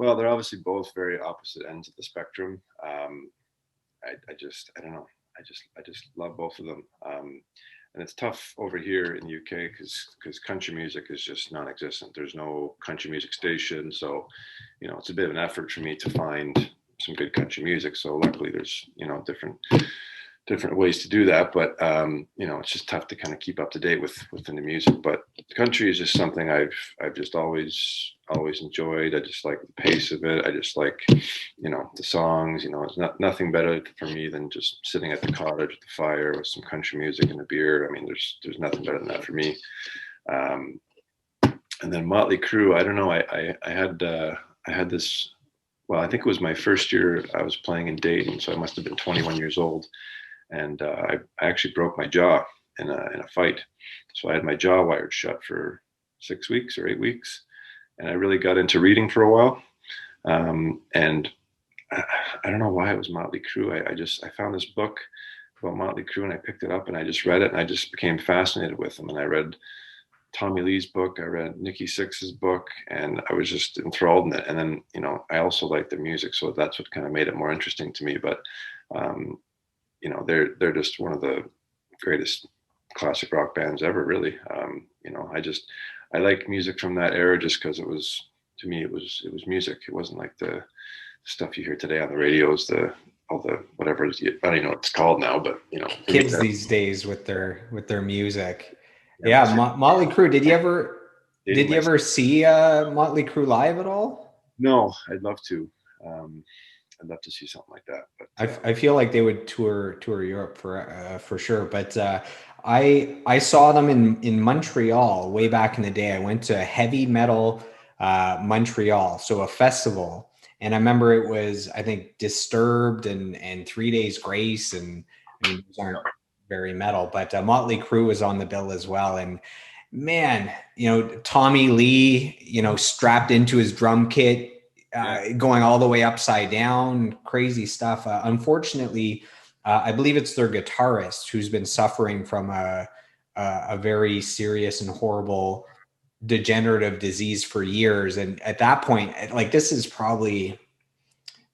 Well, they're obviously both very opposite ends of the spectrum. I don't know. I just love both of them. And it's tough over here in the UK because country music is just non-existent. There's no country music station, so it's a bit of an effort for me to find some good country music. So luckily, there's different ways to do that, but it's just tough to kind of keep up to date with the new music. But country is just something I've just always enjoyed. I just like the pace of it. I just like the songs. It's nothing better for me than just sitting at the cottage with the fire with some country music and a beer. I mean, there's nothing better than that for me. Um, and then Motley Crue. I don't know. I had this. Well, I think it was my first year I was playing in Dayton, so I must have been 21 years old, and I actually broke my jaw in a fight. So I had my jaw wired shut for 6 weeks or 8 weeks, and I really got into reading for a while. And I don't know why it was Motley Crue. I found this book about Motley Crue, and I picked it up and I just read it, and I just became fascinated with them. And I read Tommy Lee's book, I read Nikki Sixx's book, and I was just enthralled in it. And then I also liked the music, so that's what kind of made it more interesting to me. But um, they're just one of the greatest classic rock bands ever, really. I like music from that era just because it was, to me, it was music. It wasn't like the stuff you hear today on the radios, the all the whatever I don't even know what it's called now, but for me Kids that, these days with their music. yeah, Yeah, that's Motley Crue. dating Did you myself. ever see Motley Crue live at all? No, I'd love to. Um, I'd love to see something like that, but I feel like they would tour Europe for sure. But I saw them in Montreal way back in the day. I went to Heavy Metal Montreal, so a festival, and I remember it was, I think, Disturbed and 3 Days Grace, and I mean those aren't very metal, but Motley Crue was on the bill as well. And man, Tommy Lee, strapped into his drum kit, yeah, going all the way upside down, crazy stuff. Unfortunately, I believe it's their guitarist who's been suffering from a very serious and horrible degenerative disease for years. And at that point, like, this is probably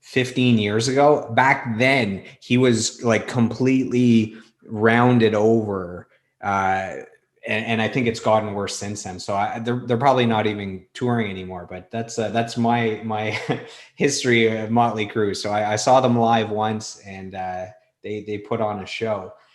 15 years ago. Back then, he was like completely rounded over. And I think it's gotten worse since then. So they're probably not even touring anymore. But that's my history of Motley Crue. So I saw them live once, and they put on a show.